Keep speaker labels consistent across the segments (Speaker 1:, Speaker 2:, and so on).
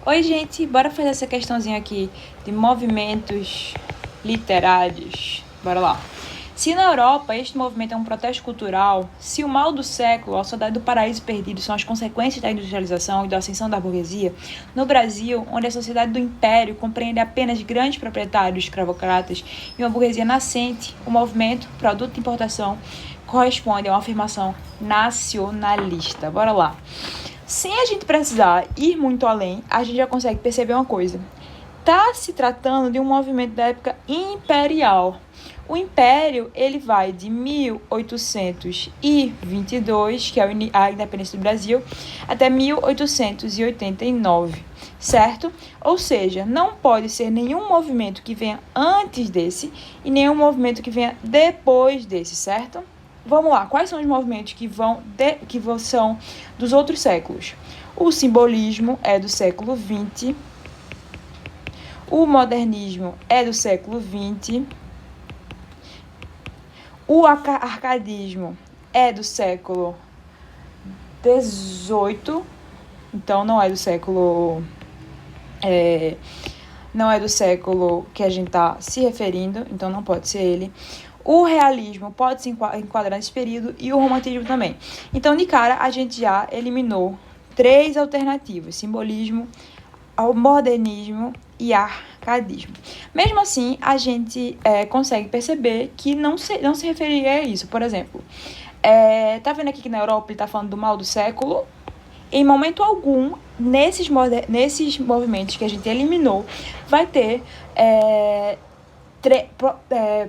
Speaker 1: Oi, gente, bora fazer essa questãozinha aqui de movimentos literários. Bora lá. Se na Europa este movimento é um protesto cultural, se o mal do século, a saudade do paraíso perdido, são as consequências da industrialização e da ascensão da burguesia, no Brasil, onde a sociedade do império compreende apenas grandes proprietários escravocratas e uma burguesia nascente, o movimento, produto de importação, corresponde a uma afirmação nacionalista. Bora lá. Sem a gente precisar ir muito além, a gente já consegue perceber uma coisa. Está se tratando de um movimento da época imperial. O Império, ele vai de 1822, que é a independência do Brasil, até 1889, certo? Ou seja, não pode ser nenhum movimento que venha antes desse e nenhum movimento que venha depois desse, certo? Vamos lá, quais são os movimentos que são dos outros séculos? O simbolismo é do século XX, o modernismo é do século XX, o arcadismo é do século XVIII, então não é do século que a gente está se referindo, então não pode ser ele. O realismo pode se enquadrar nesse período e o romantismo também. Então, de cara, a gente já eliminou 3 alternativas: simbolismo, o modernismo e arcadismo. Mesmo assim, a gente consegue perceber que não se referia a isso. Por exemplo, tá vendo aqui que na Europa ele está falando do mal do século? Em momento algum, nesses movimentos que a gente eliminou, vai ter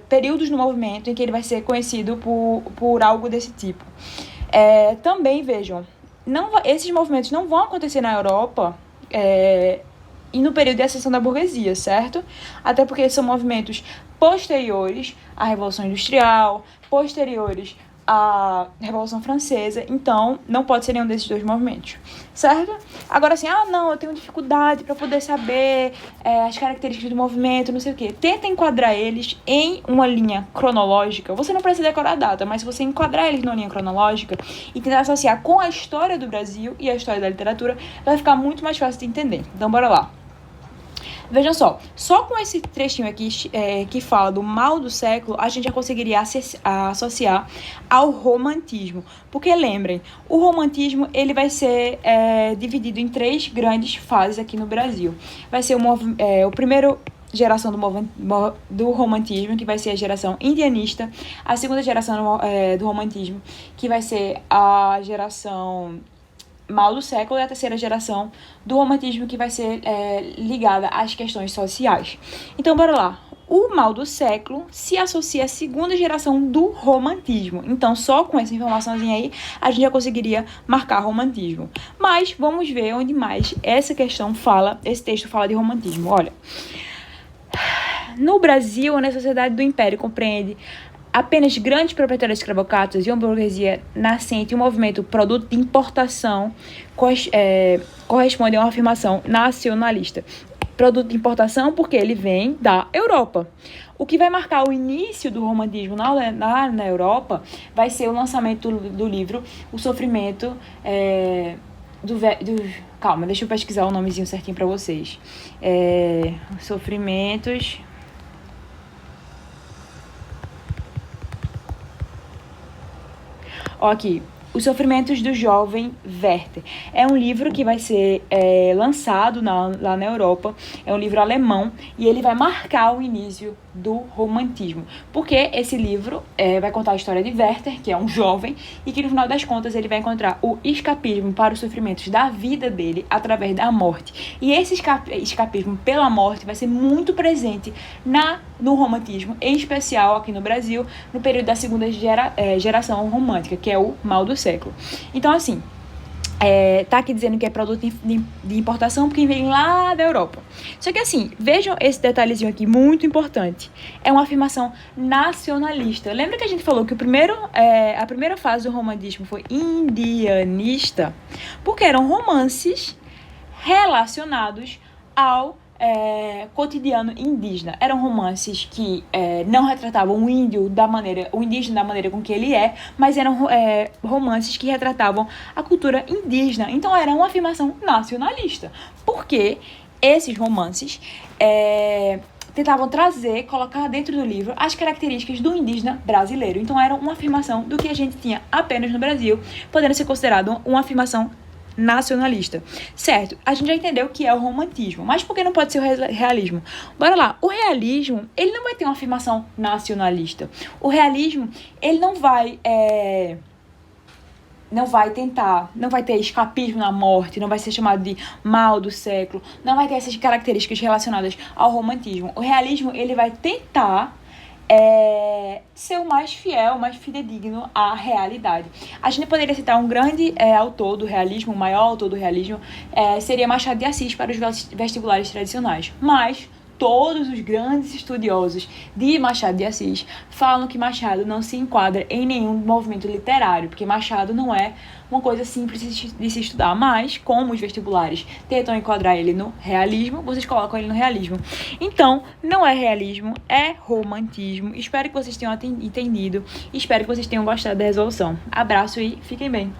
Speaker 1: períodos no movimento em que ele vai ser conhecido por algo desse tipo. Também, vejam, esses movimentos não vão acontecer na Europa e no período de ascensão da burguesia, certo? Até porque são movimentos posteriores à Revolução Industrial, posteriores à Revolução Francesa, então não pode ser nenhum desses 2 movimentos, certo? Agora assim, não, eu tenho dificuldade para poder saber as características do movimento, não sei o quê. Tenta enquadrar eles em uma linha cronológica. Você não precisa decorar a data, mas se você enquadrar eles numa linha cronológica e tentar associar com a história do Brasil e a história da literatura, vai ficar muito mais fácil de entender. Então, bora lá. Vejam só com esse trechinho aqui que fala do mal do século, a gente já conseguiria associar ao romantismo. Porque lembrem, o romantismo ele vai ser dividido em 3 grandes fases aqui no Brasil. Vai ser o primeiro geração do romantismo, que vai ser a geração indianista, a segunda geração do romantismo, que vai ser a geração mal do século, e a terceira geração do romantismo, que vai ser ligada às questões sociais. Então, bora lá. O mal do século se associa à segunda geração do romantismo. Então, só com essa informaçãozinha aí, a gente já conseguiria marcar romantismo. Mas, vamos ver onde mais esse texto fala de romantismo. Olha, no Brasil, onde a sociedade do Império compreende apenas grandes proprietários escravocratas e uma burguesia nascente, um movimento produto de importação corresponde a uma afirmação nacionalista. Produto de importação porque ele vem da Europa. O que vai marcar o início do romantismo na Europa vai ser o lançamento do livro O Sofrimento Calma, deixa eu pesquisar o nomezinho certinho para vocês. Sofrimentos... Aqui, Os Sofrimentos do Jovem Werther. É um livro que vai ser lançado lá na Europa. É um livro alemão e ele vai marcar o início do romantismo. Porque esse livro vai contar a história de Werther, que é um jovem, e que no final das contas ele vai encontrar o escapismo para os sofrimentos da vida dele através da morte. E esse escapismo pela morte vai ser muito presente no romantismo, em especial aqui no Brasil, no período da segunda geração romântica, que é o mal do século. Então, assim, tá aqui dizendo que é produto de importação porque vem lá da Europa. Só que assim, vejam esse detalhezinho aqui, muito importante. É uma afirmação nacionalista. Lembra que a gente falou que a primeira fase do romantismo foi indianista? Porque eram romances relacionados ao cotidiano indígena. Eram romances que não retratavam o indígena da maneira com que ele é, mas eram romances que retratavam a cultura indígena. Então era uma afirmação nacionalista, porque esses romances tentavam colocar dentro do livro as características do indígena brasileiro. Então era uma afirmação do que a gente tinha apenas no Brasil, podendo ser considerado uma afirmação nacionalista. Certo, a gente já entendeu o que é o romantismo, mas por que não pode ser o realismo? Bora lá, o realismo, ele não vai ter uma afirmação nacionalista. O realismo, ele não vai ter escapismo na morte, não vai ser chamado de mal do século, não vai ter essas características relacionadas ao romantismo. O realismo, ele vai tentar ser o mais fiel, o mais fidedigno à realidade. A gente poderia citar um grande autor do realismo, o maior autor do realismo, seria Machado de Assis para os vestibulares tradicionais, mas todos os grandes estudiosos de Machado de Assis falam que Machado não se enquadra em nenhum movimento literário, porque Machado não é uma coisa simples de se estudar, mas como os vestibulares tentam enquadrar ele no realismo, vocês colocam ele no realismo. Então, não é realismo, é romantismo. Espero que vocês tenham entendido, espero que vocês tenham gostado da resolução. Abraço e fiquem bem.